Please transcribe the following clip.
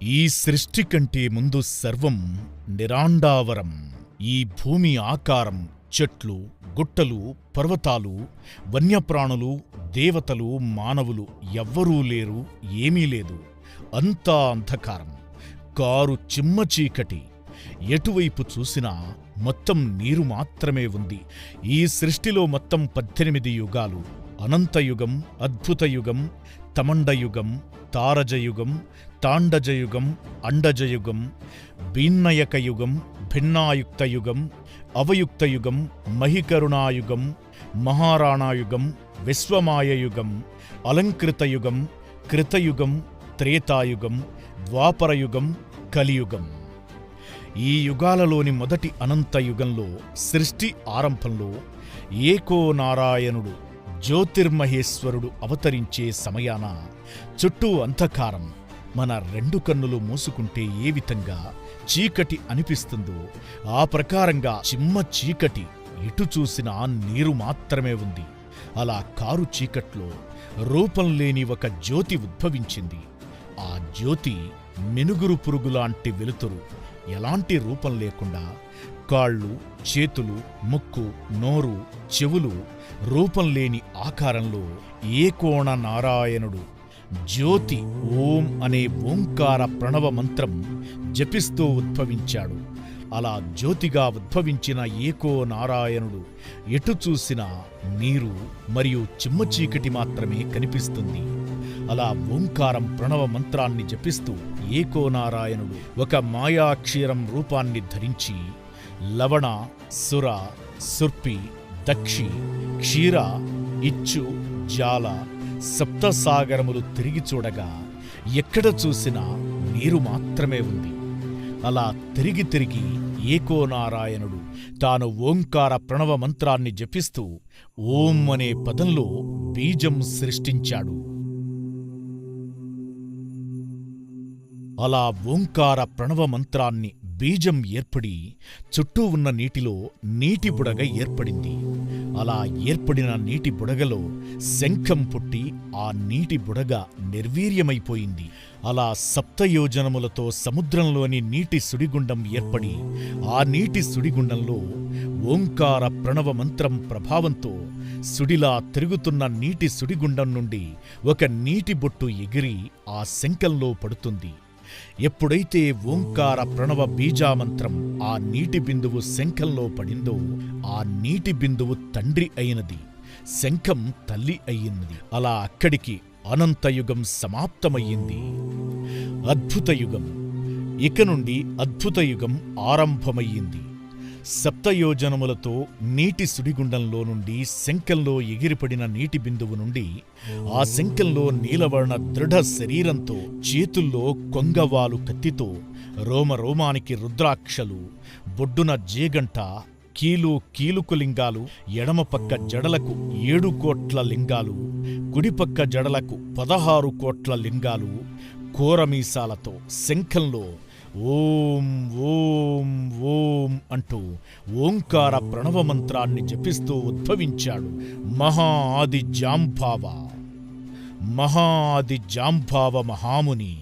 ఈ సృష్టి కంటే ముందు సర్వం నిరాండావరం. ఈ భూమి ఆకారం, చెట్లు, గుట్టలు, పర్వతాలు, వన్యప్రాణులు, దేవతలు, మానవులు ఎవ్వరూ లేరు, ఏమీ లేదు. అంతా అంధకారం, కారు చిమ్మ చీకటి. ఎటువైపు చూసినా మొత్తం నీరు మాత్రమే ఉంది. ఈ సృష్టిలో మొత్తం 18 యుగాలు: అనంతయుగం, అద్భుతయుగం, తమండయుగం, తారజయుగం, తాండజయుగం, అండజయుగం, భిన్నయకయుగం, భిన్నాయుక్తయుగం, అవయుక్తయుగం, మహికరుణాయుగం, మహారాణాయుగం, విశ్వమాయయుగం, అలంకృతయుగం, కృతయుగం, త్రేతాయుగం, ద్వాపరయుగం, కలియుగం. ఈ యుగాలలోని మొదటి అనంతయుగంలో, సృష్టి ఆరంభంలో ఏకో నారాయణుడు జ్యోతిర్మహేశ్వరుడు అవతరించే సమయాన చుట్టూ అంధకారం. మన 2 కన్నులు మూసుకుంటే ఏ విధంగా చీకటి అనిపిస్తుందో ఆ ప్రకారంగా చిమ్మ చీకటి, ఎటు చూసినా నీరు మాత్రమే ఉంది. అలా కారు చీకట్లో రూపం లేని ఒక జ్యోతి ఉద్భవించింది. ఆ జ్యోతి మినుగురు పురుగులాంటి వెలుతురు, ఎలాంటి రూపం లేకుండా కాళ్ళు, చేతులు, ముక్కు, నోరు, చెవులు రూపం లేని ఆకారంలో ఏకోణ నారాయణుడు జ్యోతి ఓం అనే ఓంకార ప్రణవ మంత్రం జపిస్తూ ఉద్భవించాడు. అలా జ్యోతిగా ఉద్భవించిన ఏకో నారాయణుడు ఎటు చూసినా నీరు మరియు చిమ్మ చీకటి మాత్రమే కనిపిస్తుంది. అలా ఓంకారం ప్రణవ మంత్రాన్ని జపిస్తూ ఏకో నారాయణుడు ఒక మాయాక్షీరం రూపాన్ని ధరించి లవణ, సుర, సుర్పి, దక్షి, క్షీర, ఇచ్చు, జాల, సప్తసాగరములు తిరిగి చూడగా ఎక్కడ చూసినా నీరు మాత్రమే ఉంది. అలా తిరిగి తిరిగి ఏకో నారాయణుడు తాను ఓంకార ప్రణవ మంత్రాన్ని జపిస్తూ ఓం అనే పదంలో బీజం సృష్టించాడు. అలా ఓంకార ప్రణవ మంత్రాన్ని బీజం ఏర్పడి చుట్టూ ఉన్న నీటిలో నీటి బుడగ ఏర్పడింది. అలా ఏర్పడిన నీటి బుడగలో శంఖం పుట్టి ఆ నీటి బుడగ నిర్వీర్యమైపోయింది. అలా 7 యోజనములతో సముద్రంలోని నీటి సుడిగుండం ఏర్పడి ఆ నీటి సుడిగుండంలో ఓంకార ప్రణవ మంత్రం ప్రభావంతో సుడిలా తిరుగుతున్న నీటి సుడిగుండం నుండి ఒక నీటి బొట్టు ఎగిరి ఆ శంఖంలో పడుతుంది. ఎప్పుడైతే ఓంకార ప్రణవ బీజామంత్రం ఆ నీటి బిందువు శంఖంలో పడిందో ఆ నీటి బిందువు తండ్రి అయినది, శంఖం తల్లి అయ్యింది. అలా అక్కడికి అనంతయుగం సమాప్తమయ్యింది. అద్భుతయుగం, ఇక నుండి అద్భుతయుగం ఆరంభమయ్యింది. 7 యోజనములతో నీటి సుడిగుండంలో నుండి శంఖంలో ఎగిరిపడిన నీటి బిందువు నుండి ఆ శంఖంలో నీలవర్ణ దృఢ శరీరంతో, చేతుల్లో కొంగవాలు కత్తితో, రోమరోమానికి రుద్రాక్షలు, బొడ్డున జేగంట, కీలుకు లింగాలు, ఎడమపక్క జడలకు 7 కోట్ల లింగాలు, కుడిపక్క జడలకు 16 కోట్ల లింగాలు, కోరమీసాలతో శంఖంలో ఓం ఓం ఓం అంటూ ఓంకార ప్రణవ మంత్రాన్ని జపిస్తూ ఉద్భవించాడు మహాఆది జాంబావ మహాముని.